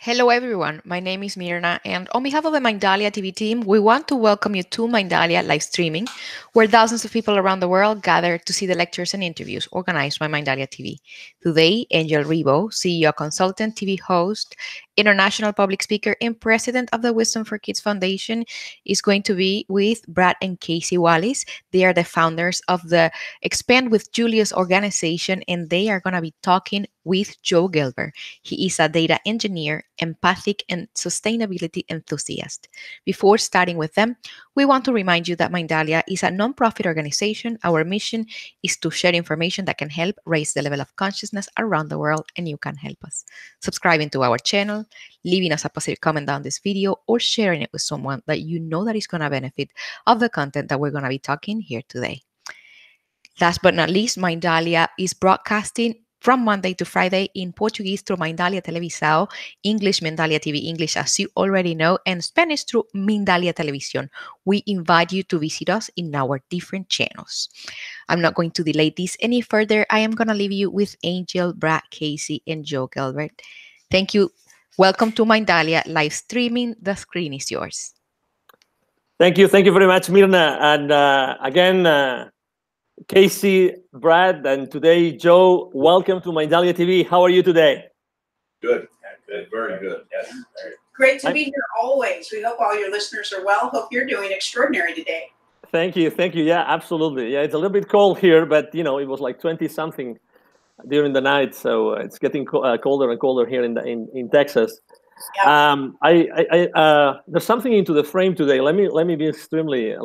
Hello, everyone. My name is Mirna, and on behalf of the Mindalia TV team, we want to welcome you to Mindalia live streaming, where thousands of people around the world gather to see the lectures and interviews organized by Mindalia TV. Today, Angel Rebo, CEO, consultant, TV host, international public speaker, and president of the Wisdom for Kids Foundation, is going to be with Brad and Casey Wallis. They are the founders of the Expand with Julius organization, and they are going to be talking with Joe Gelber. He is a data engineer, empathic, and sustainability enthusiast. Before starting with them, we want to remind you that Mindalia is a nonprofit organization. Our mission is to share information that can help raise the level of consciousness around the world, and you can help us. Subscribing to our channel, leaving us a positive comment down this video, or sharing it with someone that you know that is going to benefit of the content that we're going to be talking here today. Last but not least, Mindalia is broadcasting from Monday to Friday in Portuguese through Mindalia Televisão, English Mindalia TV English, as you already know, and Spanish through Mindalia Televisión. We invite you to visit us in our different channels. I'm not going to delay this any further. I am going to leave you with Angel, Brad, Casey, and Joe Gelber. Thank you. Welcome to Mindalia live streaming. The screen is yours. Thank you very much, Mirna. And again, Casey, Brad, and today, Joe, welcome to Mindalia TV. How are you today? Good, good, very good. Yes. Great to be here always. We hope all your listeners are well. Hope you're doing extraordinary today. Thank you. Yeah, absolutely. Yeah, it's a little bit cold here, but you know, it was like 20-something during the night, so it's getting colder and colder here in Texas. Yeah. There's something into the frame today. Let me be extremely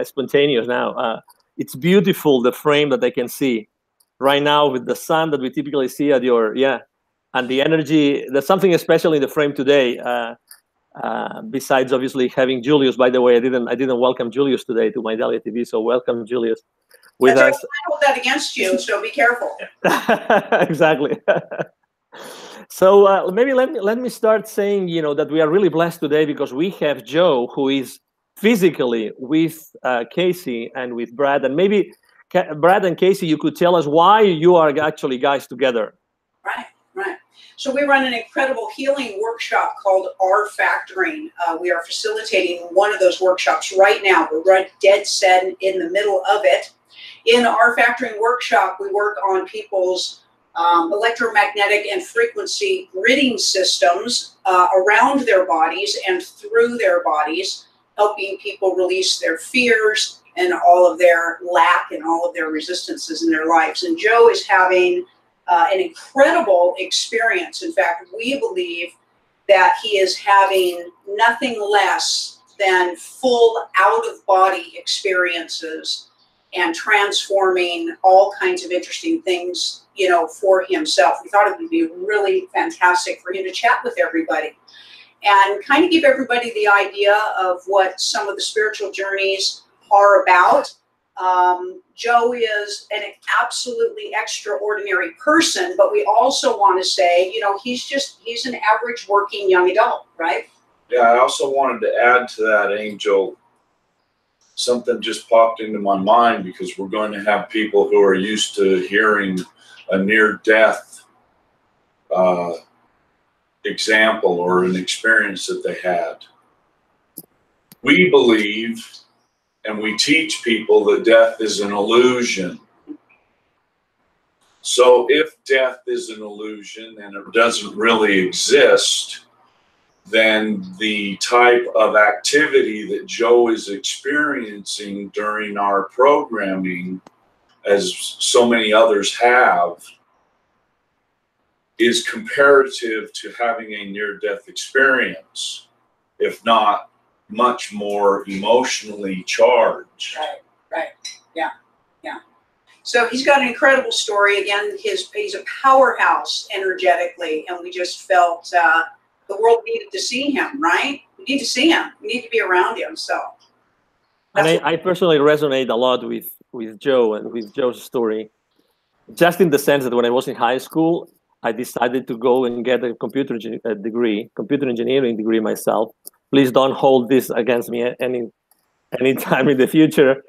spontaneous now. It's beautiful, the frame that I can see right now with the sun that we typically see at your, and the energy. There's something special in the frame today. Besides obviously having Julius. By the way, I didn't welcome Julius today to Mindalia TV, so welcome Julius with us. Right. I hold that against you, so be careful. Exactly. So maybe let me start saying, you know, that we are really blessed today because we have Joe, who is physically with Casey and with Brad, and maybe Brad and Casey, you could tell us why you are actually guys together. Right. So we run an incredible healing workshop called R Factoring. We are facilitating one of those workshops right now. We're right dead set in the middle of it. In our Factoring workshop, we work on people's electromagnetic and frequency gridding systems around their bodies and through their bodies, helping people release their fears and all of their lack and all of their resistances in their lives. And Joe is having an incredible experience. In fact, we believe that he is having nothing less than full out-of-body experiences and transforming all kinds of interesting things, you know, for himself. We thought it would be really fantastic for him to chat with everybody and kind of give everybody the idea of what some of the spiritual journeys are about. Joe is an absolutely extraordinary person, but we also want to say, you know, he's an average working young adult, right? Yeah, I also wanted to add to that, Angel, something just popped into my mind because we're going to have people who are used to hearing a near-death example or an experience that they had. We believe and we teach people that death is an illusion. So if death is an illusion and it doesn't really exist, then the type of activity that Joe is experiencing during our programming, as so many others have, is comparative to having a near-death experience, if not much more emotionally charged. Right. Yeah. So he's got an incredible story. Again, he's a powerhouse energetically, and we just felt the world needed to see him, right? We need to see him. We need to be around him. So. And I personally resonate a lot with Joe and with Joe's story, just in the sense that when I was in high school, I decided to go and get a computer engineering degree myself. Please don't hold this against me any time in the future.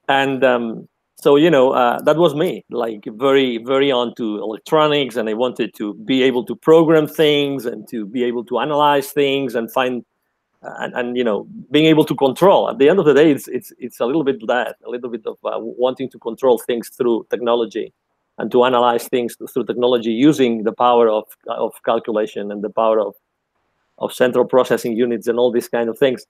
And So that was me, like very very onto electronics, and I wanted to be able to program things and to be able to analyze things and find and being able to control. At the end of the day, it's a little bit that, a little bit of wanting to control things through technology and to analyze things through technology using the power of calculation and the power of central processing units and all these kind of things.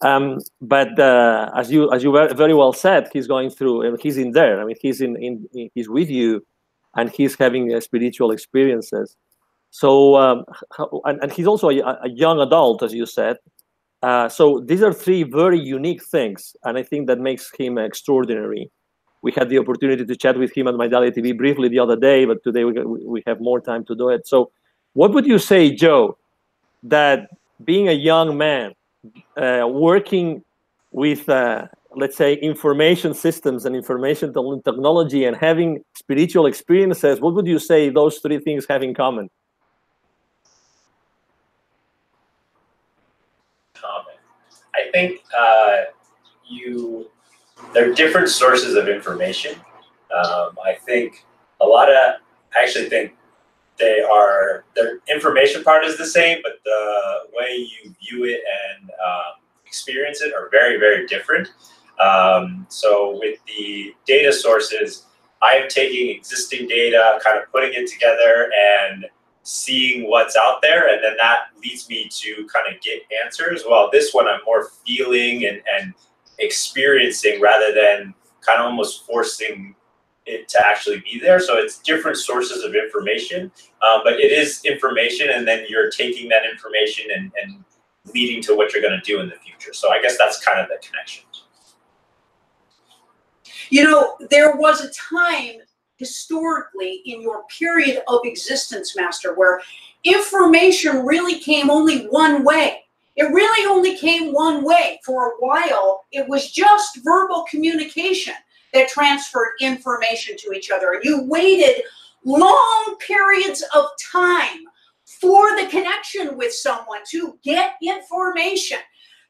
But as you very well said, he's going through, and he's in there. I mean, he's with you, and he's having spiritual experiences. So and he's also a young adult, as you said. So these are three very unique things, and I think that makes him extraordinary. We had the opportunity to chat with him on Mindalia TV briefly the other day, but today we have more time to do it. So what would you say, Joe, that being a young man working with, let's say, information systems and information technology and having spiritual experiences, what would you say those three things have in common? I think they're different sources of information. I think I actually think their information part is the same, but the way you view it and experience it are very, very different. So with the data sources, I'm taking existing data, kind of putting it together and seeing what's out there, and then that leads me to kind of get answers. Well, this one I'm more feeling and experiencing rather than kind of almost forcing it to actually be there. So it's different sources of information, but it is information, and then you're taking that information and leading to what you're going to do in the future. So I guess that's kind of the connection. There was a time historically in your period of existence, Master, where information really came only one way. It really only came one way. For a while, it was just verbal communication that transferred information to each other. And you waited long periods of time for the connection with someone to get information.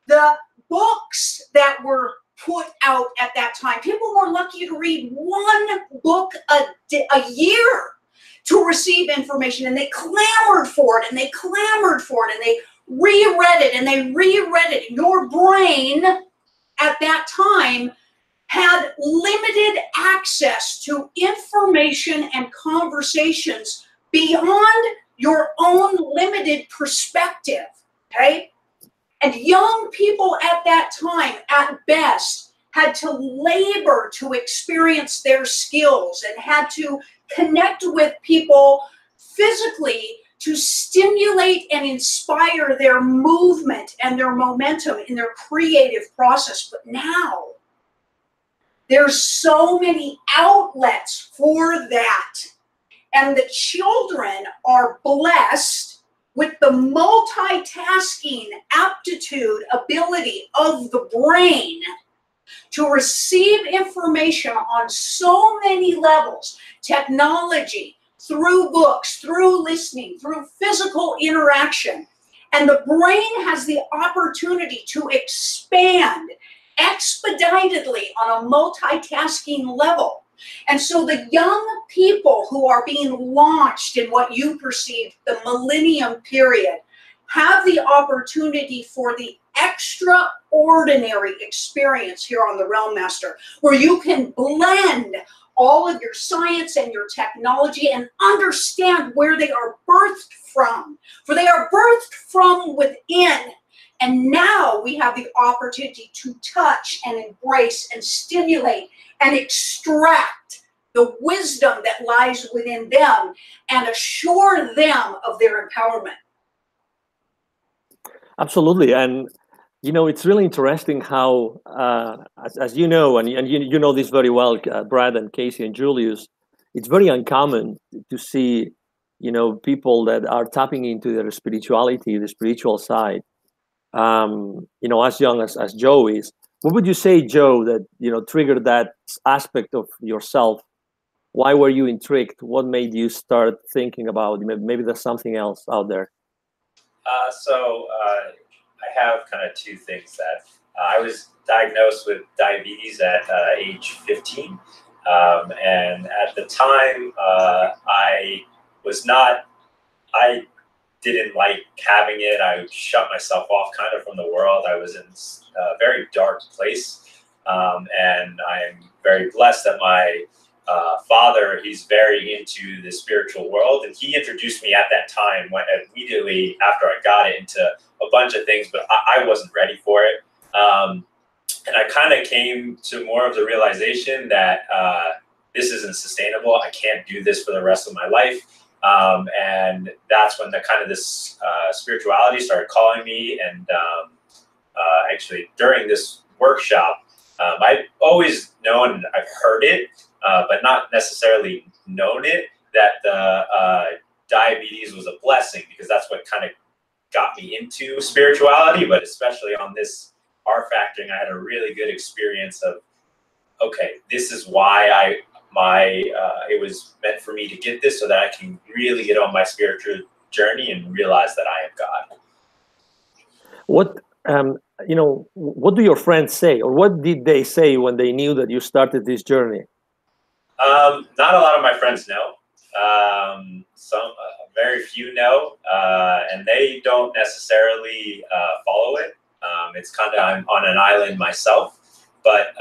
The books that were put out at that time, people were lucky to read one book a year to receive information, and they clamored for it, and they clamored for it, and they reread it, and they reread it. Your brain at that time had limited access to information and conversations beyond your own limited perspective, okay? And young people at that time, at best, had to labor to experience their skills and had to connect with people physically to stimulate and inspire their movement and their momentum in their creative process. But now, there's so many outlets for that. And the children are blessed with the multitasking aptitude, ability of the brain to receive information on so many levels. Technology, through books, through listening, through physical interaction. And the brain has the opportunity to expand expeditedly on a multitasking level. And so the young people who are being launched in what you perceive the millennium period have the opportunity for the extraordinary experience here on the Realm Master, where you can blend all of your science and your technology and understand where they are birthed from. For they are birthed from within. And now we have the opportunity to touch and embrace and stimulate and extract the wisdom that lies within them and assure them of their empowerment. Absolutely. And, it's really interesting how, as you know, and you know this very well, Brad and Casey and Julius, it's very uncommon to see, people that are tapping into their spirituality, the spiritual side, as young as Joe is. What would you say, Joe, that, triggered that aspect of yourself? Why were you intrigued? What made you start thinking about, maybe there's something else out there? I have kind of two things. That I was diagnosed with diabetes at age 15, And at the time, I didn't like having it. I shut myself off kind of from the world. I was in a very dark place. And I'm very blessed that my father, he's very into the spiritual world. And he introduced me at that time, immediately after I got it, into a bunch of things, but I wasn't ready for it. And I kind of came to more of the realization that this isn't sustainable. I can't do this for the rest of my life. And that's when this spirituality started calling me. And actually, during this workshop, I've always known, I've heard it, but not necessarily known it, that the diabetes was a blessing, because that's what kind of got me into spirituality. But especially on this R Factoring, I had a really good experience of, okay, this is why it was meant for me to get this, so that I can really get on my spiritual journey and realize that I am God. What do your friends say, or what did they say when they knew that you started this journey? Not a lot of my friends know. Very few know, and they don't necessarily follow it. It's kind of, I'm on an island myself, but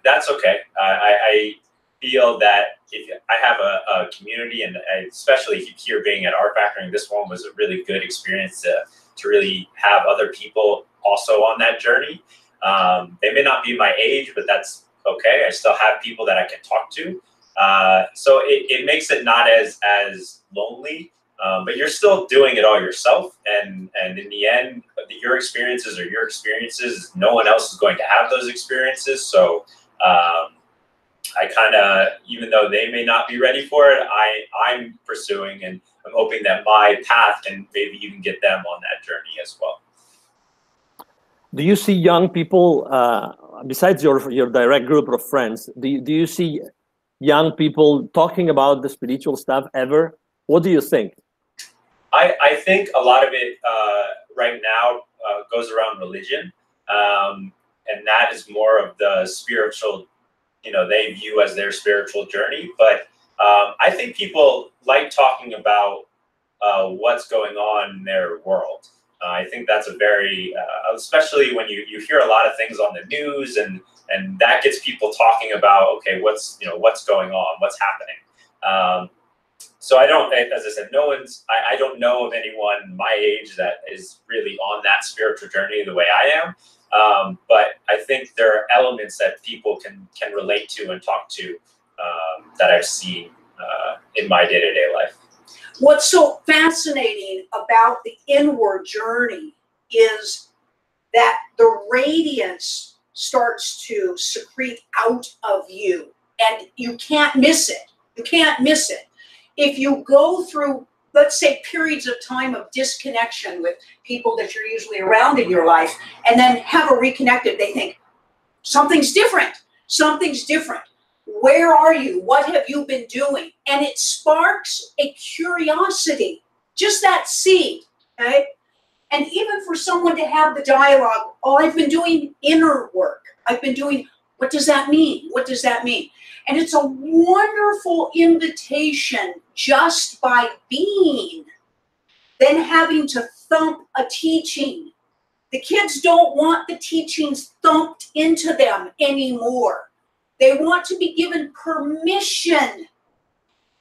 that's okay. I feel that if I have a community, and especially here being at R Factoring, this one was a really good experience to really have other people also on that journey. They may not be my age, but that's okay. I still have people that I can talk to. So it makes it not as lonely, but you're still doing it all yourself. And in the end, your experiences are your experiences. No one else is going to have those experiences. So I kind of, even though they may not be ready for it, I'm pursuing, and I'm hoping that my path can maybe even get them on that journey as well. Do you see young people, besides your direct group of friends, do you see young people talking about the spiritual stuff ever? What do you think? I think a lot of it right now goes around religion, and that is more of the spiritual, they view as their spiritual journey. But I think people like talking about what's going on in their world. I think that's a very, especially when you hear a lot of things on the news, and that gets people talking about, okay, what's going on, what's happening. So I don't, as I said, I don't know of anyone my age that is really on that spiritual journey the way I am. But I think there are elements that people can relate to and talk to that I've seen in my day-to-day life. What's so fascinating about the inward journey is that the radiance starts to secrete out of you, and you can't miss it. You can't miss it. If you go through, let's say, periods of time of disconnection with people that you're usually around in your life, and then have a reconnected, they think, something's different. Something's different. Where are you? What have you been doing? And it sparks a curiosity, just that seed, okay? And even for someone to have the dialogue, oh, I've been doing inner work. I've been doing, what does that mean? What does that mean? And it's a wonderful invitation just by being, then having to thump a teaching. The kids don't want the teachings thumped into them anymore. They want to be given permission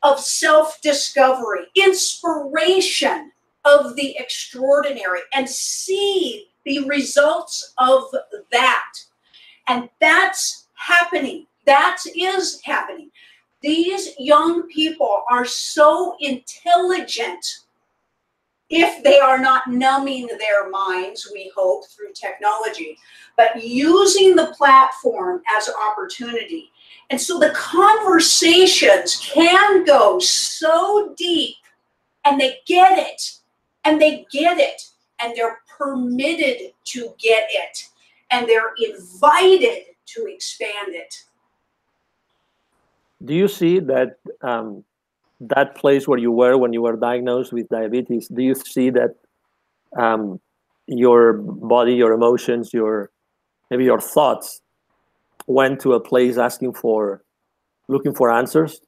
of self-discovery, inspiration of the extraordinary, and see the results of that. And that's happening. That is happening. These young people are so intelligent, if they are not numbing their minds, we hope, through technology, but using the platform as opportunity. And so the conversations can go so deep, and they get it, and they get it, and they're permitted to get it, and they're invited to expand it. Do you see that that place where you were when you were diagnosed with diabetes, do you see that your body, your emotions, maybe your thoughts went to a place asking for looking for answers,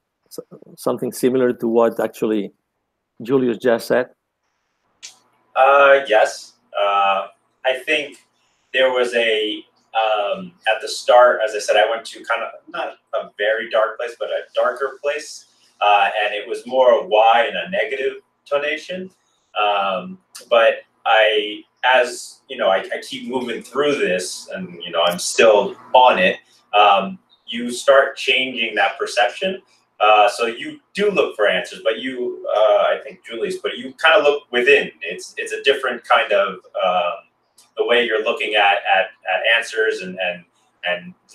something similar to what actually Julius just said? Yes. I think there was at the start, as I said, I went to kind of not a very dark place, but a darker place. And it was more a Y and a negative tonation. But as you know, I keep moving through this, and you know, I'm still on it. You start changing that perception. So you do look for answers, but I think Julius, but you kind of look within. It's a different kind of the way you're looking at answers and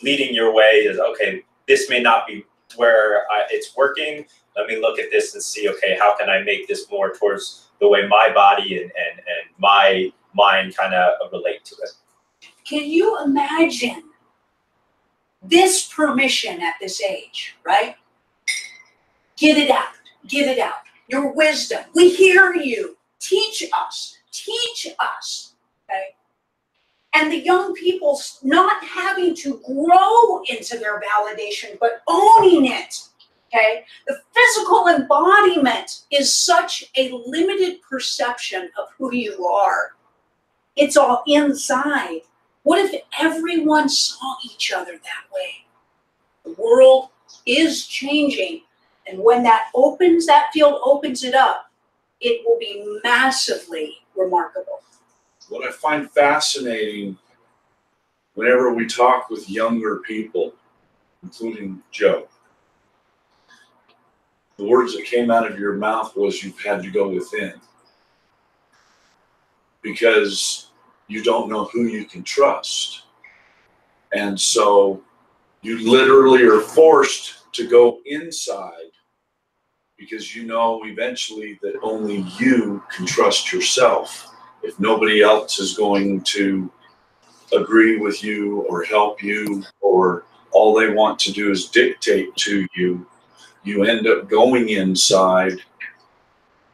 leading your way is, okay, this may not be where it's working. Let me look at this and see, okay, how can I make this more towards the way my body and my mind kind of relate to it. Can you imagine this permission at this age, right? Get it out. Get it out. Your wisdom. We hear you. Teach us. Teach us. Okay? And the young people not having to grow into their validation, but owning it. Okay? The physical embodiment is such a limited perception of who you are. It's all inside. What if everyone saw each other that way? The world is changing. And when that field opens it up, it will be massively remarkable. What I find fascinating whenever we talk with younger people, including Joe, the words that came out of your mouth was you've had to go within. Because you don't know who you can trust. And so you literally are forced to go inside because you know eventually that only you can trust yourself. If nobody else is going to agree with you or help you, or all they want to do is dictate to you, you end up going inside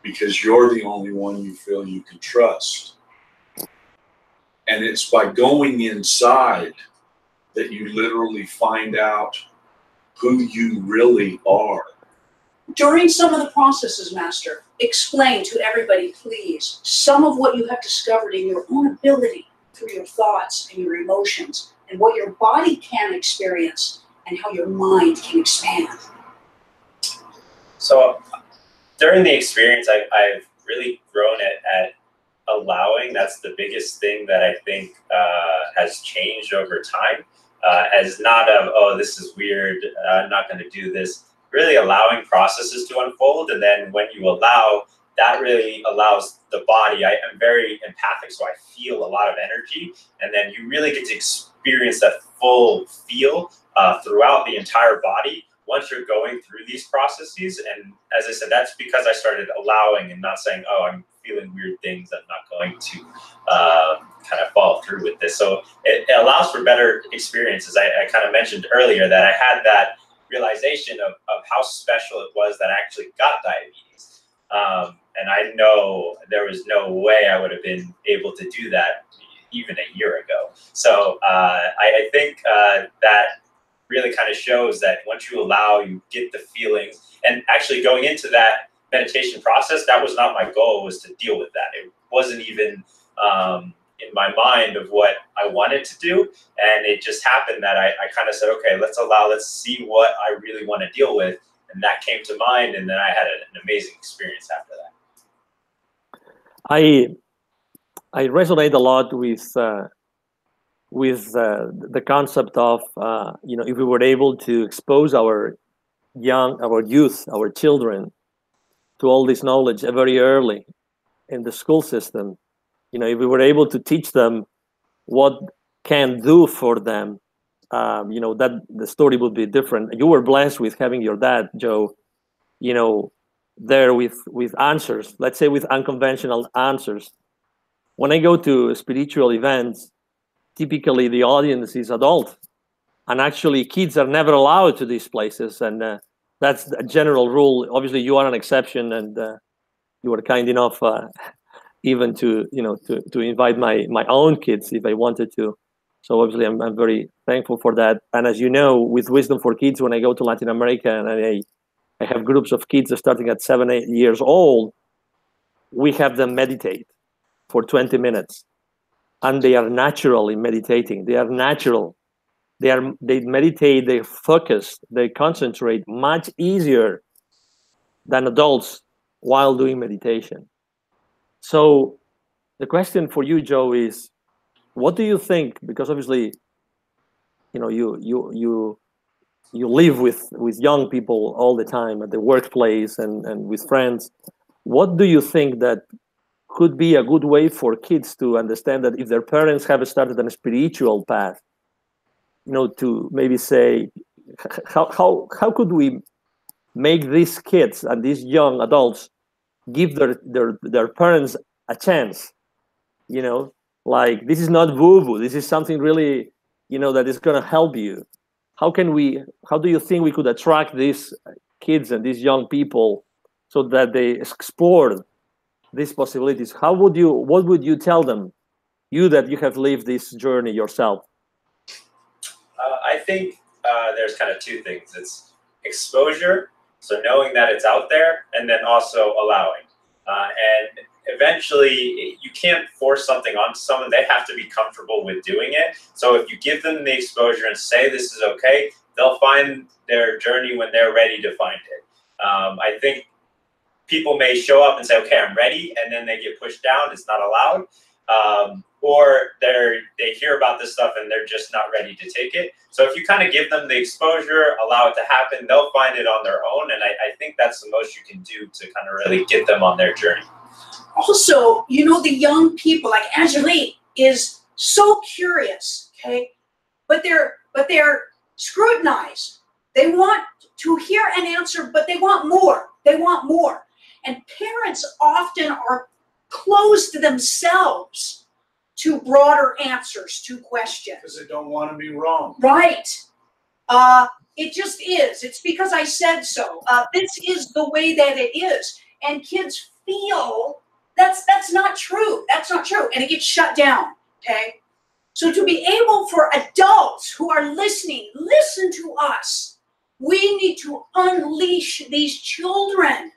because you're the only one you feel you can trust. And it's by going inside that you literally find out who you really are. During some of the processes, Master, explain to everybody, please, some of what you have discovered in your own ability through your thoughts and your emotions, and what your body can experience, and how your mind can expand. So during the experience, I've really grown at allowing. That's the biggest thing that I think has changed over time. As not of, oh, this is weird, I'm not going to do this. Really allowing processes to unfold, and then when you allow, that really allows the body. I am very empathic, so I feel a lot of energy, and then you really get to experience that full feel throughout the entire body once you're going through these processes. And as I said, that's because I started allowing and not saying, oh, I'm feeling weird things, I'm not going to kind of follow through with this. So it allows for better experiences. I kind of mentioned earlier that I had that realization of how special it was that I actually got diabetes. And I know there was no way I would have been able to do that even a year ago. So I think that really kind of shows that once you allow, you get the feelings. And actually going into that meditation process, that was not my goal, was to deal with that. It wasn't even in my mind of what I wanted to do. And it just happened that I kind of said, okay, let's see what I really want to deal with. And that came to mind. And then I had an amazing experience after that. I resonate a lot with the concept of, if we were able to expose our youth, our children to all this knowledge very early in the school system, if we were able to teach them what can do for them, that the story would be different. You were blessed with having your dad, Joe, there with answers, let's say with unconventional answers. When I go to spiritual events, typically the audience is adult, and actually kids are never allowed to these places. And that's a general rule. Obviously you are an exception, and you were kind enough even to invite my own kids if I wanted to. So obviously, I'm very thankful for that. And as you know, with Wisdom for Kids, when I go to Latin America and I have groups of kids starting at 7, 8 years old, we have them meditate for 20 minutes. And they are naturally meditating. They are natural. They meditate, they focus, they concentrate much easier than adults while doing meditation. So the question for you, Joe, is what do you think? Because obviously, you know, you live with young people all the time at the workplace and with friends. What do you think that could be a good way for kids to understand that if their parents have started on a spiritual path, you know, to maybe say, how could we make these kids and these young adults give their parents a chance? You know, like, this is not woo-woo. This is something really, you know, that is going to help you. How do you think we could attract these kids and these young people so that they explore these possibilities? What would you tell them, you that you have lived this journey yourself? I think there's kind of two things. It's exposure, so knowing that it's out there, and then also allowing. And eventually, you can't force something on someone. They have to be comfortable with doing it. So if you give them the exposure and say this is okay, they'll find their journey when they're ready to find it. I think people may show up and say, okay, I'm ready, and then they get pushed down. It's not allowed. Or they hear about this stuff and they're just not ready to take it. So if you kind of give them the exposure, allow it to happen, they'll find it on their own. And I think that's the most you can do to kind of really get them on their journey. Also, you know, the young people, like Angelique, is so curious, okay? But they're scrutinized. They want to hear an answer, but they want more. They want more. And parents often are closed themselves to broader answers to questions. Because they don't want to be wrong. Right. It just is. It's because I said so. This is the way that it is. And kids feel that's not true. That's not true. And it gets shut down. Okay. So to be able for adults who are listening, listen to us. We need to unleash these children.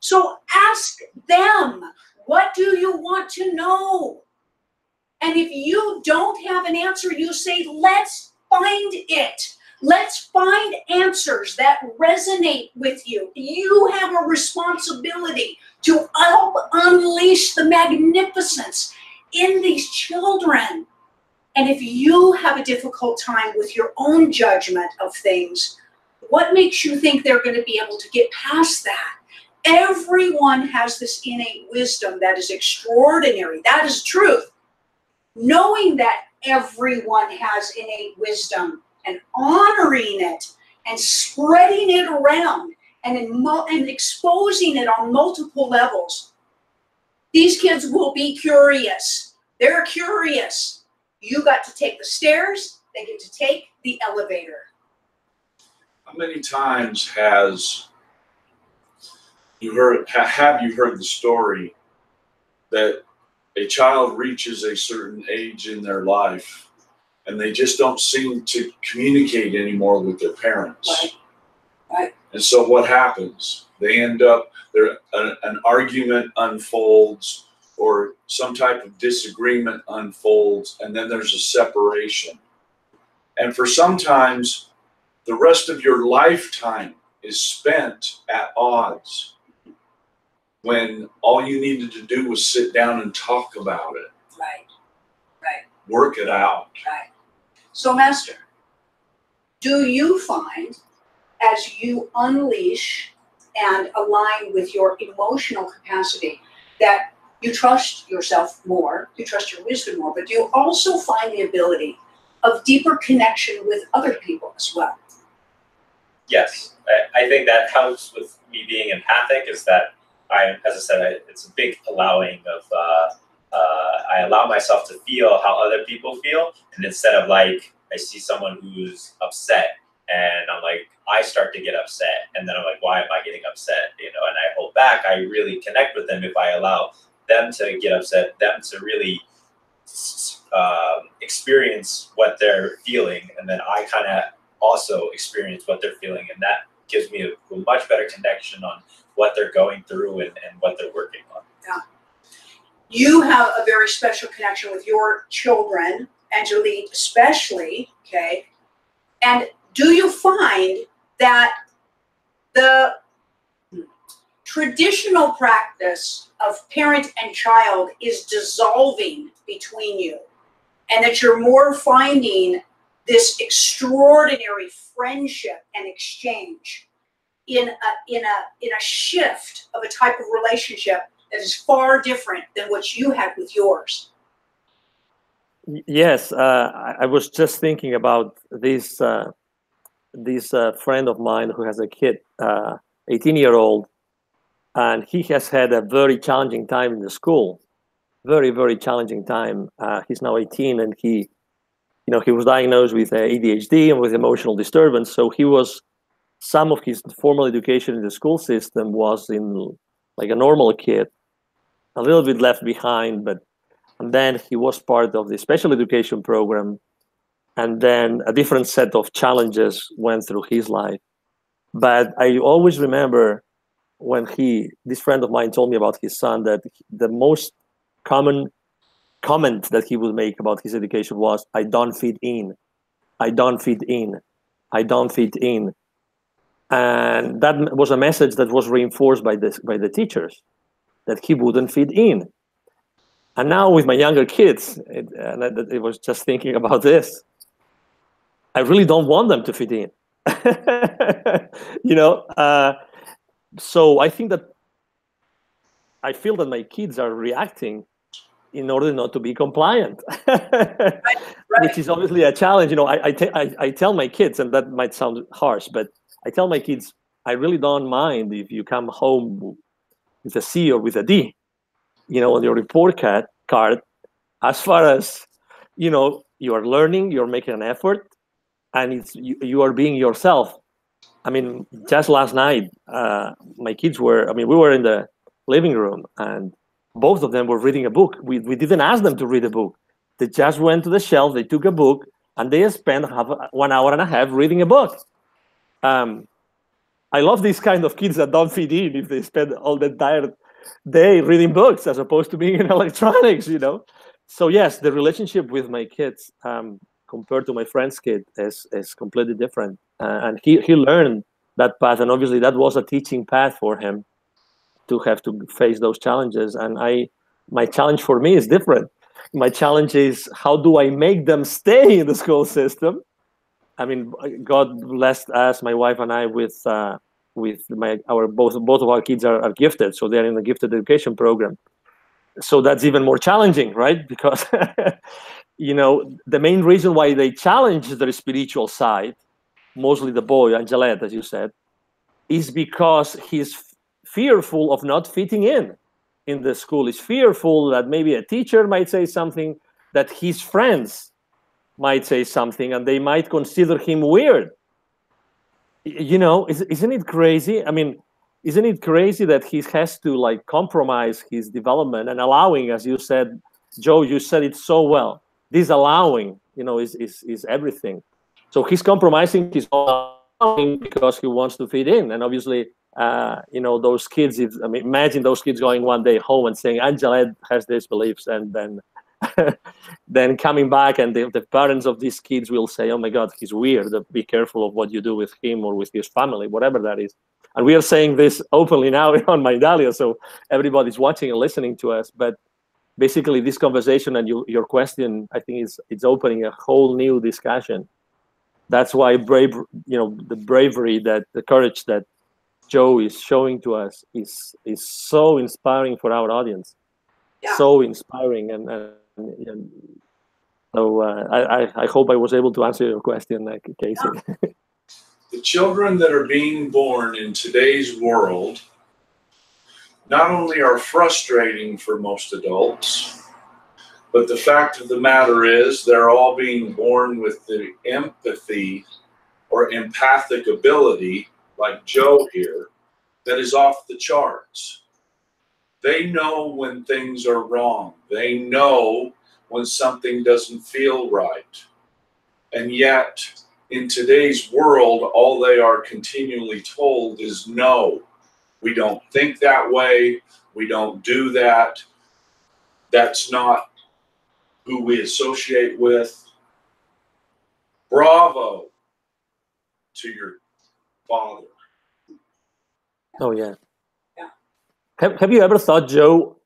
So ask them, what do you want to know? And if you don't have an answer, you say, let's find it. Let's find answers that resonate with you. You have a responsibility to help unleash the magnificence in these children. And if you have a difficult time with your own judgment of things, what makes you think they're going to be able to get past that? Everyone has this innate wisdom that is extraordinary. That is truth. Knowing that everyone has innate wisdom and honoring it and spreading it around and exposing it on multiple levels. These kids will be curious. They're curious. You got to take the stairs. They get to take the elevator. How many times have you heard the story that a child reaches a certain age in their life and they just don't seem to communicate anymore with their parents? Right. Right. And so what happens? They end up, an argument unfolds or some type of disagreement unfolds, and then there's a separation. And for sometimes, the rest of your lifetime is spent at odds when all you needed to do was sit down and talk about it. Right. Right. Work it out. Right. So, Master, do you find as you unleash and align with your emotional capacity that you trust yourself more, you trust your wisdom more, but do you also find the ability of deeper connection with other people as well? Yes, I think that helps with me being empathic is that as I said, it's a big allowing of, I allow myself to feel how other people feel. And instead of like, I see someone who's upset and I'm like, I start to get upset. And then I'm like, why am I getting upset? You know, and I hold back. I really connect with them if I allow them to get upset, them to really experience what they're feeling, and then I kind of also experience what they're feeling, and that gives me a much better connection on what they're going through and what they're working on. Yeah. You have a very special connection with your children, Angelique especially, okay? And do you find that the traditional practice of parent and child is dissolving between you, and that you're more finding this extraordinary friendship and exchange in a shift of a type of relationship that is far different than what you had with yours? Yes, I was just thinking about this friend of mine who has a kid, 18-year-old, and he has had a very challenging time in the school, very, very challenging time. He's now 18, and he was diagnosed with ADHD and with emotional disturbance. So some of his formal education in the school system was in like a normal kid, a little bit left behind, and then he was part of the special education program, and then a different set of challenges went through his life. But I always remember when this friend of mine told me about his son, that the most common comment that he would make about his education was, "I don't fit in. I don't fit in. I don't fit in." And that was a message that was reinforced by the teachers, that he wouldn't fit in. And now with my younger kids, it was just thinking about this. I really don't want them to fit in. So I think that I feel that my kids are reacting in order not to be compliant, Right. which is obviously a challenge. I tell my kids, and that might sound harsh, but I tell my kids, I really don't mind if you come home with a C or with a D, on your report card, as far as, you are learning, you're making an effort, and you are being yourself. I mean, just last night, my kids we were in the living room, and both of them were reading a book. We didn't ask them to read a book. They just went to the shelf, they took a book, and they spent 1 hour and a half reading a book. I love these kind of kids that don't fit in if they spend all the entire day reading books as opposed to being in electronics, So yes, the relationship with my kids compared to my friend's kid is completely different. And he learned that path, and obviously that was a teaching path for him to have to face those challenges. And my challenge for me is different. My challenge is, how do I make them stay in the school system? I mean, God blessed us, my wife and I, with both of our kids are gifted, so they're in the gifted education program. So that's even more challenging, right? Because the main reason why they challenge their spiritual side, mostly the boy, Angelette, as you said, is because he's fearful of not fitting in the school. He's fearful that maybe a teacher might say something, that his friends might say something, and they might consider him weird. Isn't it crazy? I mean, isn't it crazy that he has to compromise his development and allowing, as you said, Joe, you said it so well. This allowing, is everything. So he's compromising his own because he wants to fit in. And obviously, those kids, imagine those kids going one day home and saying, Angelette has these beliefs, and then coming back, and the parents of these kids will say, oh my God, he's weird. Be careful of what you do with him or with his family, whatever that is. And we are saying this openly now on Mindalia, so everybody's watching and listening to us. But basically, this conversation and your question, I think it's opening a whole new discussion. That's why the bravery, the courage that Joe is showing to us is so inspiring for our audience. Yeah. So inspiring, and so I hope I was able to answer your question, Casey. Yeah. The children that are being born in today's world not only are frustrating for most adults, but the fact of the matter is they're all being born with the empathy or empathic ability, like Joe here, that is off the charts. They know when things are wrong. They know when something doesn't feel right. And yet, in today's world, all they are continually told is no. We don't think that way. We don't do that. That's not who we associate with. Bravo to your father. Oh, yeah. Yeah. Have you ever thought, Joe,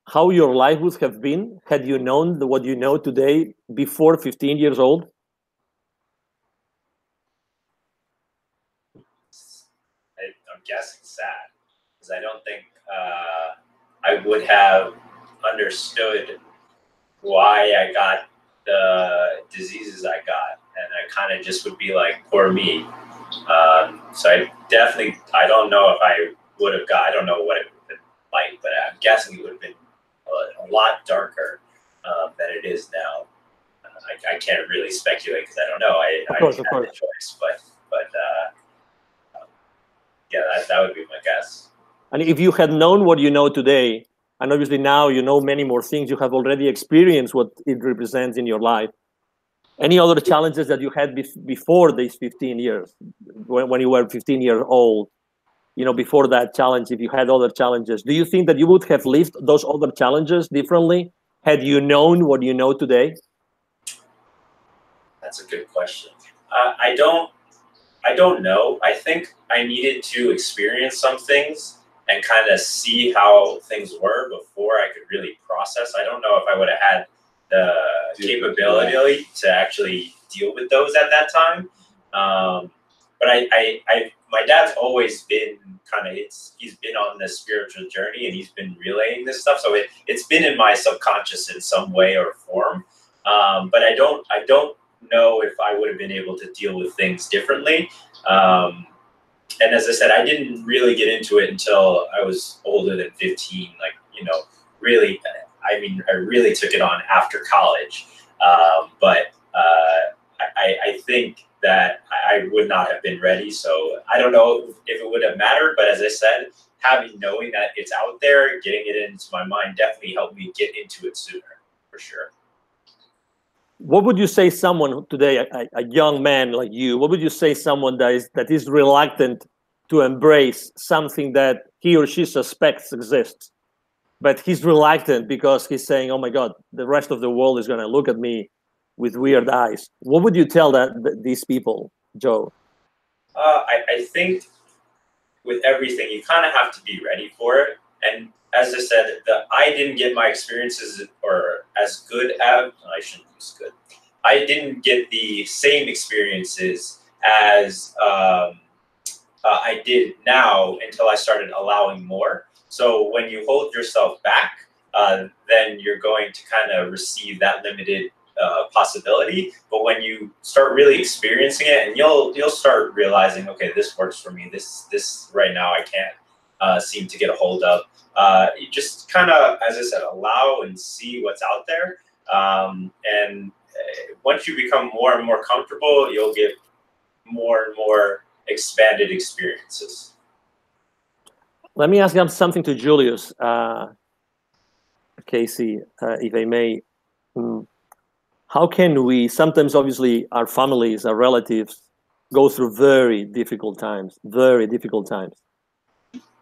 how your life would have been had you known what you know today before 15 years old? I'm guessing sad, because I don't think I would have understood why I got the diseases I got, and I kind of just would be like, poor me. So I don't know if I would have I don't know what it would have been like, but I'm guessing it would have been a lot darker than it is now. I can't really speculate because I don't know. I didn't have the choice, but yeah, that would be my guess. And if you had known what you know today, and obviously now you know many more things, you have already experienced what it represents in your life. Any other challenges that you had before these 15 years, when you were 15 years old, before that challenge, if you had other challenges, do you think that you would have lived those other challenges differently had you known what you know today? That's a good question. I don't know. I think I needed to experience some things and kind of see how things were before I could really process. I don't know if I would have had the capability to actually deal with those at that time. But my dad's always been he's been on this spiritual journey, and he's been relaying this stuff. So it's been in my subconscious in some way or form. But I don't know if I would have been able to deal with things differently. And as I said, I didn't really get into it until I was older than 15. Really, I really took it on after college. But I think that I would not have been ready. So I don't know if it would have mattered. But as I said, knowing that it's out there, getting it into my mind definitely helped me get into it sooner, for sure. What would you say someone today, a young man like you, what would you say someone that is reluctant to embrace something that he or she suspects exists, but he's reluctant because he's saying, oh my God, the rest of the world is going to look at me with weird eyes? What would you tell these people, Joe? I think with everything, you kind of have to be ready for it. And as I said, I didn't get my experiences or as good as, I shouldn't use good. I didn't get the same experiences as I did now until I started allowing more. So when you hold yourself back, then you're going to kind of receive that limited possibility. But when you start really experiencing it, and you'll start realizing, okay, this works for me. This right now I can't seem to get a hold of. You just kind of, as I said, allow and see what's out there. And once you become more and more comfortable, you'll get more and more expanded experiences. Let me ask something to Julius, Casey, if I may. How can we, sometimes obviously our families, our relatives go through very difficult times.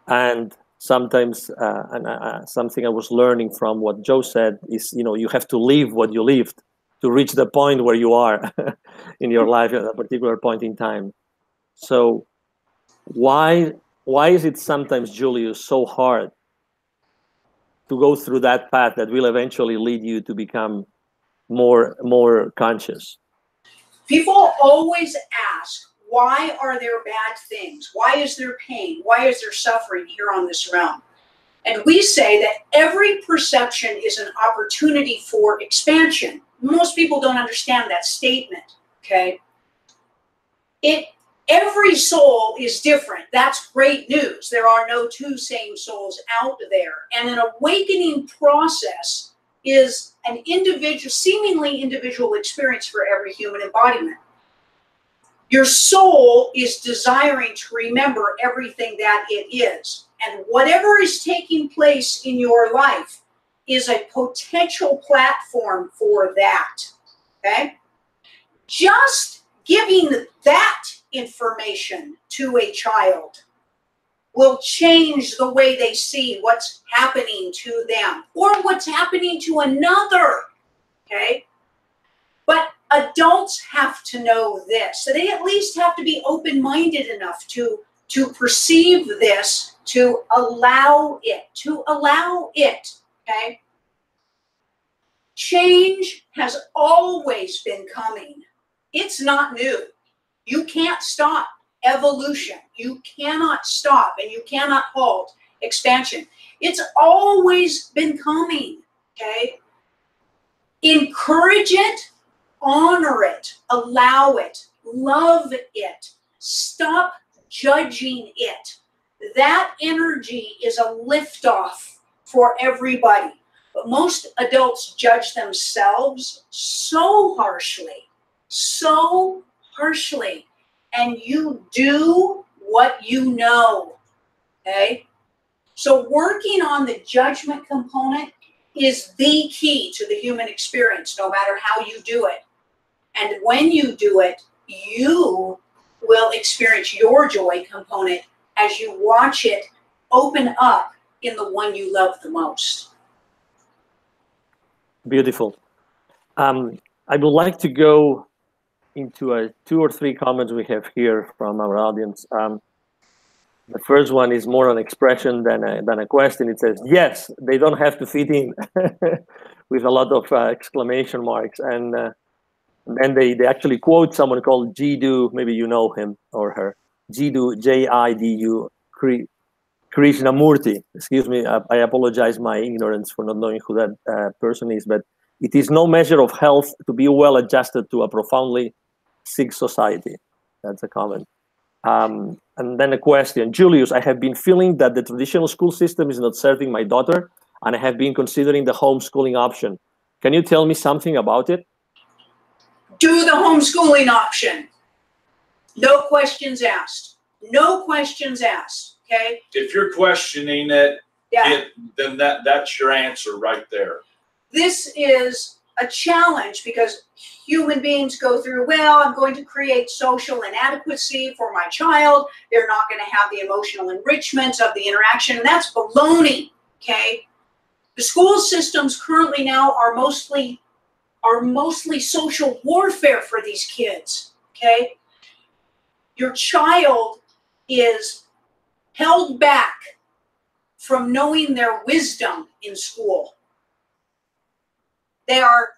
And sometimes, something I was learning from what Joe said is, you have to live what you lived to reach the point where you are in your life at a particular point in time. So why is it sometimes, Julius, so hard to go through that path that will eventually lead you to become more conscious? People always ask, why are there bad things? Why is there pain? Why is there suffering here on this realm? And we say that every perception is an opportunity for expansion. Most people don't understand that statement, okay? Every soul is different. That's great news. There are no two same souls out there. And an awakening process is an seemingly individual experience for every human embodiment. Your soul is desiring to remember everything that it is. And whatever is taking place in your life is a potential platform for that, okay? Just giving that information to a child will change the way they see what's happening to them or what's happening to another, okay? But adults have to know this. So they at least have to be open-minded enough to perceive this, to allow it, okay? Change has always been coming. It's not new. You can't stop evolution. You cannot stop and you cannot halt expansion. It's always been coming, okay? Encourage it, honor it, allow it, love it, stop judging it. That energy is a liftoff for everybody. But most adults judge themselves so harshly, and you do what you know, okay? So working on the judgment component is the key to the human experience, no matter how you do it. And when you do it, you will experience your joy component as you watch it open up in the one you love the most. Beautiful. I would like to go into 2 or 3 comments we have here from our audience. The first one is more an expression than a question. It says, yes, they don't have to fit in, with a lot of exclamation marks. And then they actually quote someone called Jiddu, maybe you know him or her, Jiddu, J-I-D-U, Krishnamurti. Excuse me, I apologize my ignorance for not knowing who that person is, but it is no measure of health to be well adjusted to a profoundly sick society. That's a comment. And then a question. Julius, I have been feeling that the traditional school system is not serving my daughter, and I have been considering the homeschooling option. Can you tell me something about it? Do the homeschooling option. No questions asked. No questions asked, okay? If you're questioning it, yeah, then that's your answer right there. This is a challenge because human beings go through, well, I'm going to create social inadequacy for my child. They're not going to have the emotional enrichment of the interaction. And that's baloney, okay? The school systems currently now are mostly social warfare for these kids, okay? Your child is held back from knowing their wisdom in school. They are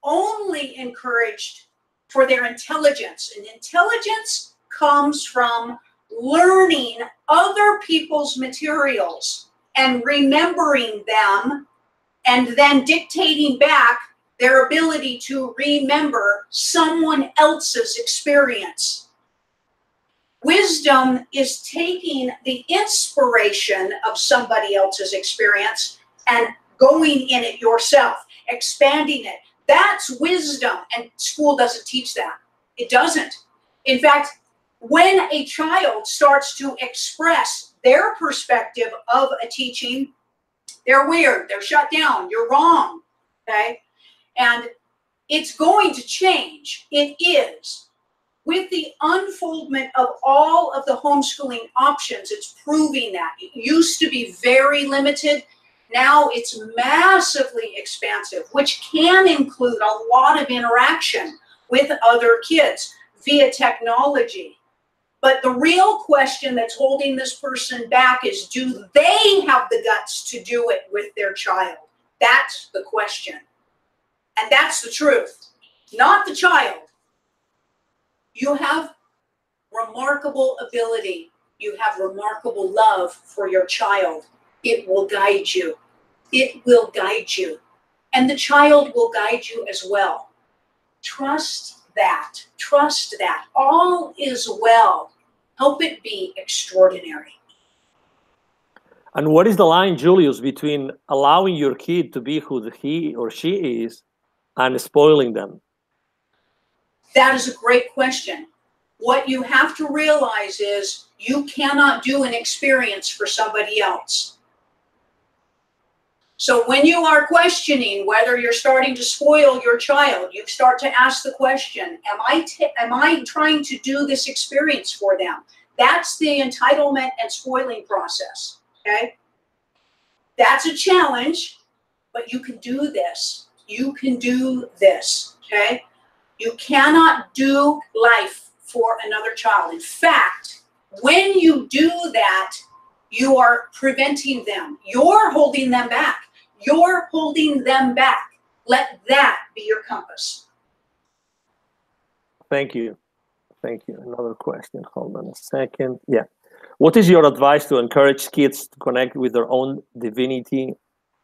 only encouraged for their intelligence. And intelligence comes from learning other people's materials and remembering them and then dictating back their ability to remember someone else's experience. Wisdom is taking the inspiration of somebody else's experience and going in it yourself, expanding it. That's wisdom, and school doesn't teach that. It doesn't. In fact, when a child starts to express their perspective of a teaching, they're weird, they're shut down, you're wrong, okay? And it's going to change. It is. With the unfoldment of all of the homeschooling options, it's proving that. It used to be very limited. Now it's massively expansive, which can include a lot of interaction with other kids via technology. But the real question that's holding this person back is, do they have the guts to do it with their child? That's the question. And that's the truth, not the child. You have remarkable ability. You have remarkable love for your child. It will guide you. It will guide you. And the child will guide you as well. Trust that. Trust that. All is well. Help it be extraordinary. And what is the line, Julius, between allowing your kid to be who he or she is and spoiling them? That is a great question. What you have to realize is you cannot do an experience for somebody else. So when you are questioning whether you're starting to spoil your child, you start to ask the question, am I trying to do this experience for them? That's the entitlement and spoiling process, okay? That's a challenge, but you can do this. You can do this, okay? You cannot do life for another child. In fact, when you do that, you are preventing them. You're holding them back. You're holding them back. Let that be your compass. Thank you. Thank you. Another question. Hold on a second. Yeah. What is your advice to encourage kids to connect with their own divinity?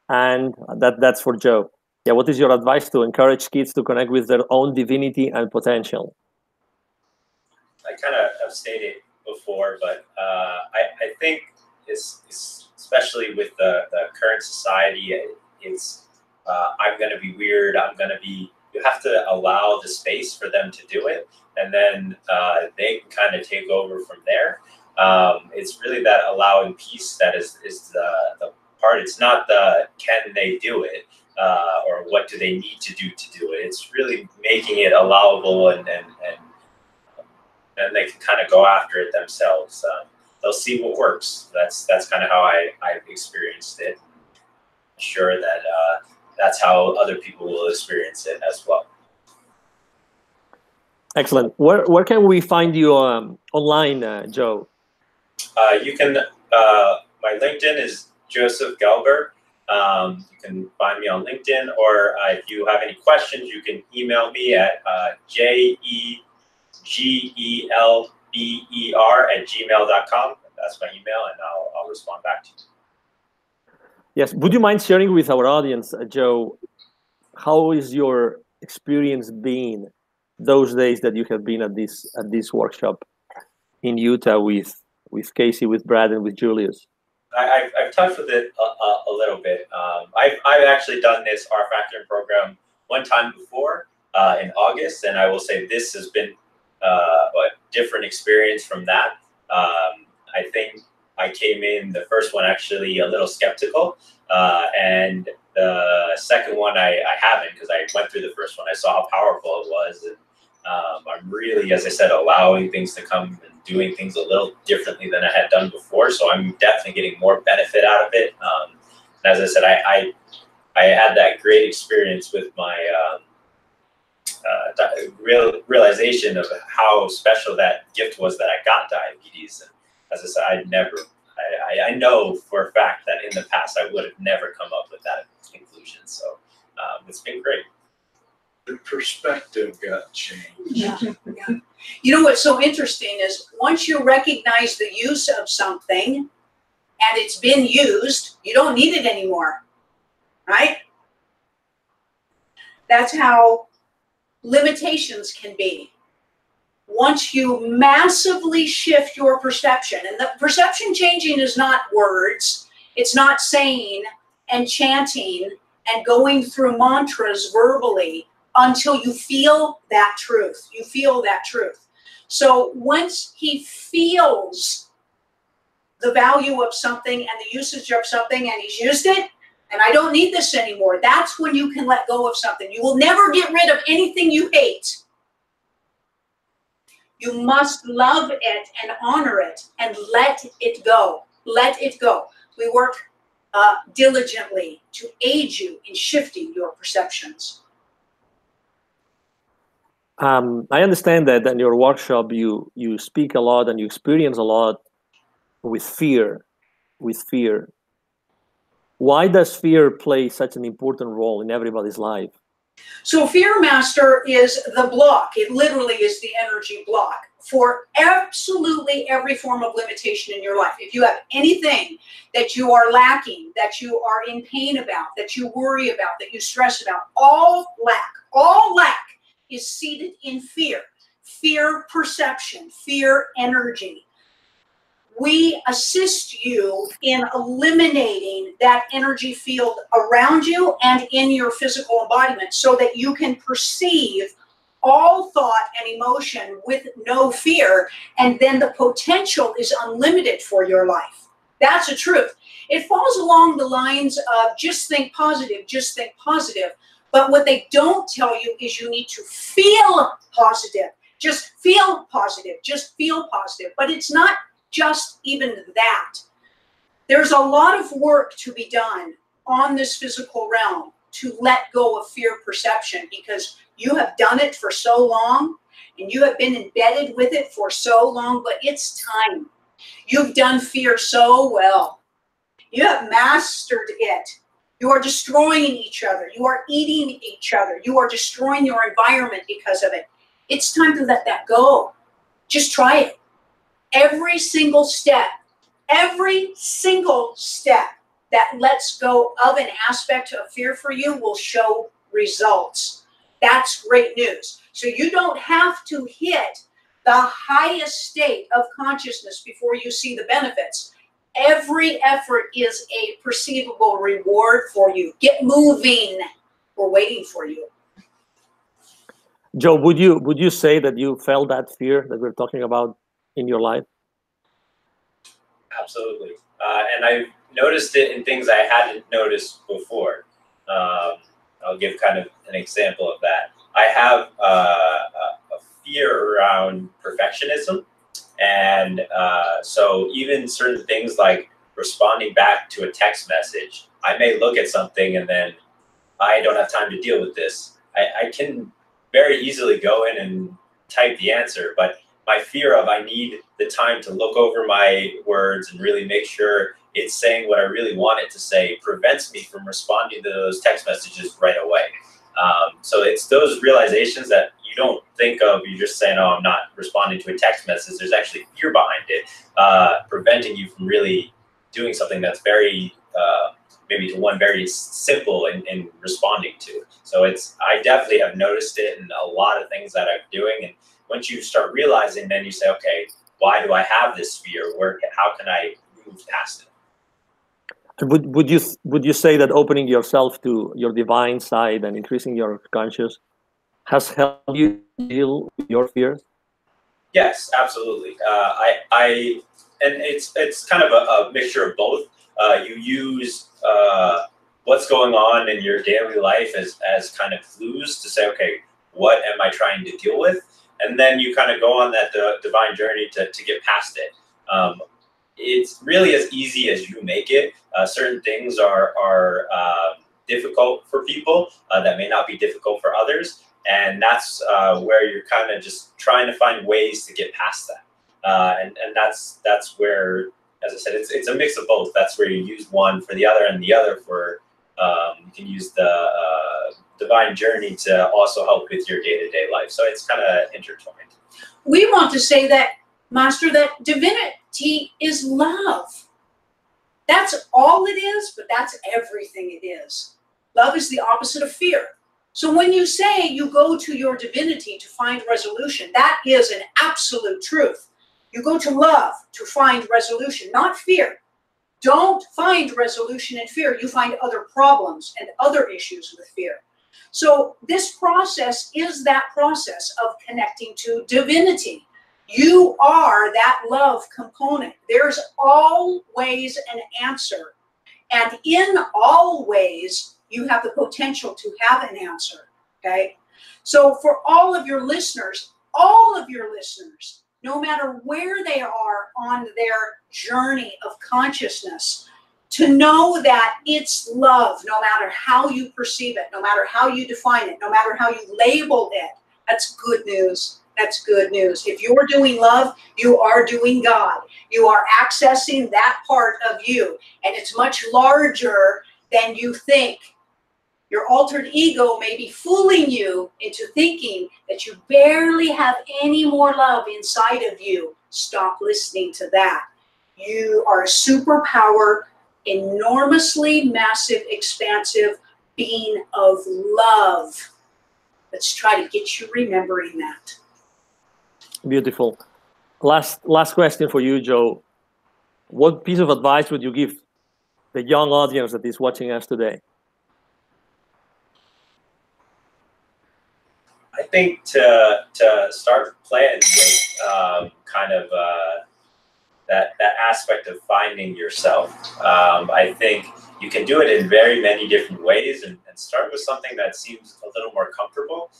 And that's for Joe. Yeah. What is your advice to encourage kids to connect with their own divinity and potential? I kind of have stated before, but I think it's especially with the current society, it's I'm going to be weird. You have to allow the space for them to do it, and then they can kind of take over from there. It's really that allowing piece that is the part. It's not the can they do it or what do they need to do it. It's really making it allowable, and they can kind of go after it themselves. They'll see what works. That's kind of how I've experienced it. I'm sure that that's how other people will experience it as well. Excellent. Where can we find you online, Joe? You can. My LinkedIn is Joseph Gelber. You can find me on LinkedIn, or if you have any questions, you can email me at jegelber@gmail.com. That's my email, and I'll respond back to you. Yes. Would you mind sharing with our audience, Joe, how is your experience been those days that you have been at this workshop in Utah with Casey, with Brad, and with Julius? I've touched with it a little bit. I've actually done this R Factoring program one time before in August, and I will say this has been a different experience from that. I think I came in the first one actually a little skeptical, and the second one I haven't, because I went through the first one. I saw how powerful it was, and I'm really, as I said, allowing things to come and doing things a little differently than I had done before. So I'm definitely getting more benefit out of it. As I said, I had that great experience with my realization of how special that gift was that I got diabetes. And as I said, I know for a fact that in the past I would have never come up with that conclusion. So it's been great. The perspective got changed. Yeah. You know what's so interesting is once you recognize the use of something and it's been used, you don't need it anymore, right? That's how limitations can be. Once you massively shift your perception, and the perception changing is not words, it's not saying and chanting and going through mantras verbally until you feel that truth. You feel that truth. So once he feels the value of something and the usage of something and he's used it, and I don't need this anymore, that's when you can let go of something. You will never get rid of anything you hate. You must love it and honor it and let it go. Let it go. We work diligently to aid you in shifting your perceptions. I understand that in your workshop you speak a lot and you experience a lot with fear. Why does fear play such an important role in everybody's life? So Fear Master is the block. It literally is the energy block for absolutely every form of limitation in your life. If you have anything that you are lacking, that you are in pain about, that you worry about, that you stress about, all lack is seated in fear. Fear perception, fear energy. We assist you in eliminating that energy field around you and in your physical embodiment so that you can perceive all thought and emotion with no fear, and then the potential is unlimited for your life. That's the truth. It falls along the lines of just think positive, just think positive. But what they don't tell you is you need to feel positive. Just feel positive, just feel positive. But it's not just even that. There's a lot of work to be done on this physical realm to let go of fear perception, because you have done it for so long and you have been embedded with it for so long, but it's time. You've done fear so well. You have mastered it. You are destroying each other. You are eating each other. You are destroying your environment because of it. It's time to let that go. Just try it. Every single step that lets go of an aspect of fear for you will show results. That's great news. So you don't have to hit the highest state of consciousness before you see the benefits. Every effort is a perceivable reward for you. Get moving. We're waiting for you. Joe, would you say that you felt that fear that we're talking about in your life? Absolutely. And I've noticed it in things I hadn't noticed before. I'll give kind of an example of that. I have a fear around perfectionism. And so even certain things like responding back to a text message, I may look at something and then I don't have time to deal with this. I can very easily go in and type the answer, but my fear of I need the time to look over my words and really make sure it's saying what I really want it to say prevents me from responding to those text messages right away. So it's those realizations that you don't think of. You're just saying, oh, I'm not responding to a text message. There's actually fear behind it, preventing you from really doing something that's very, maybe to one very simple in responding to. So I definitely have noticed it in a lot of things that I'm doing. And once you start realizing, then you say, okay, why do I have this fear? How can I move past it? Would you say that opening yourself to your divine side and increasing your conscious has helped you deal with your fears? Yes, absolutely. And it's kind of a mixture of both. You use what's going on in your daily life as kind of clues to say, okay, what am I trying to deal with? And then you kind of go on that divine journey to get past it. It's really as easy as you make it. Certain things are difficult for people that may not be difficult for others. And that's where you're kind of just trying to find ways to get past that. And that's where, as I said, it's a mix of both. That's where you use one for the other and the other for, you can use the divine journey to also help with your day-to-day life. So it's kind of intertwined. We want to say that, Master, that divinity is love. That's all it is, but that's everything it is. Love is the opposite of fear. So when you say you go to your divinity to find resolution, that is an absolute truth. You go to love to find resolution, not fear. Don't find resolution in fear. You find other problems and other issues with fear. So this process is that process of connecting to divinity. You are that love component. There's always an answer. And in all ways, you have the potential to have an answer, okay? So for all of your listeners, no matter where they are on their journey of consciousness, to know that it's love, no matter how you perceive it, no matter how you define it, no matter how you label it, that's good news. That's good news. If you're doing love, you are doing God. You are accessing that part of you, and it's much larger than you think. Your altered ego may be fooling you into thinking that you barely have any more love inside of you. Stop listening to that. You are a superpower, enormously massive, expansive being of love. Let's try to get you remembering that. Beautiful. Last question for you, Joe. What piece of advice would you give the young audience that is watching us today? I think to start playing with kind of that aspect of finding yourself. I think you can do it in very many different ways, and start with something that seems a little more comfortable.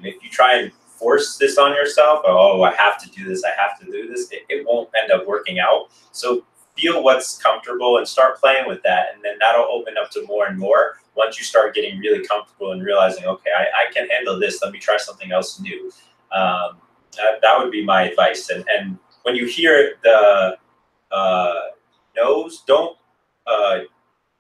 If you try and force this on yourself, oh, I have to do this, I have to do this, it won't end up working out. So feel what's comfortable and start playing with that, and then that'll open up to more and more once you start getting really comfortable and realizing, okay, I can handle this, let me try something else new. That would be my advice. And when you hear the no's, don't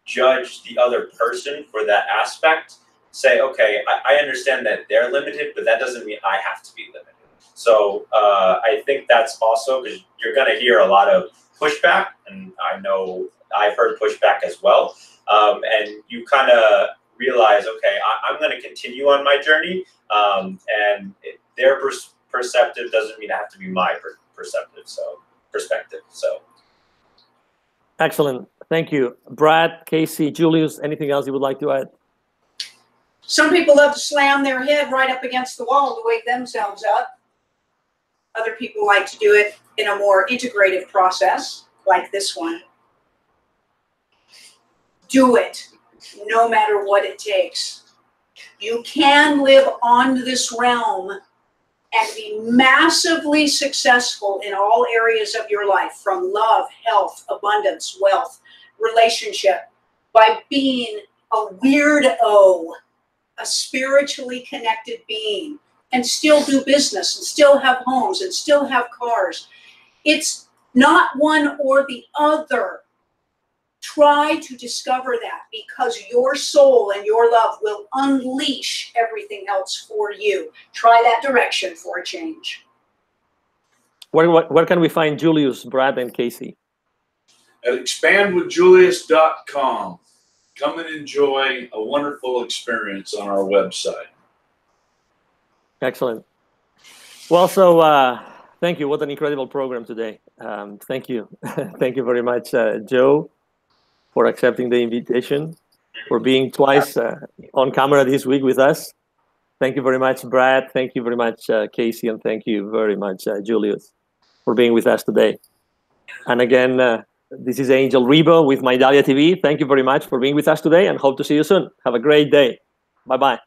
judge the other person for that aspect. Say, okay, I understand that they're limited, but that doesn't mean I have to be limited. So I think that's also, because you're going to hear a lot of pushback, and I know I've heard pushback as well. And you kind of realize, okay, I'm going to continue on my journey, and their perceptive doesn't mean I have to be my perspective. So Excellent. Thank you. Brad, Casey, Julius, anything else you would like to add? Some people love to slam their head right up against the wall to wake themselves up. Other people like to do it in a more integrative process, like this one. Do it, no matter what it takes. You can live on this realm and be massively successful in all areas of your life, from love, health, abundance, wealth, relationship, by being a weirdo, a spiritually connected being, and still do business, and still have homes, and still have cars. It's not one or the other. Try to discover that, because your soul and your love will unleash everything else for you. Try that direction for a change. Where can we find Julius, Brad, and Casey? At expandwithjulius.com. Come and enjoy a wonderful experience on our website. Excellent. Well, so thank you. What an incredible program today. Thank you. Thank you very much, Joe, for accepting the invitation, for being twice on camera this week with us. Thank you very much, Brad. Thank you very much, Casey. And thank you very much, Julius, for being with us today. And again, this is Angel Rebo with Mindalia TV. Thank you very much for being with us today, and hope to see you soon. Have a great day. Bye-bye.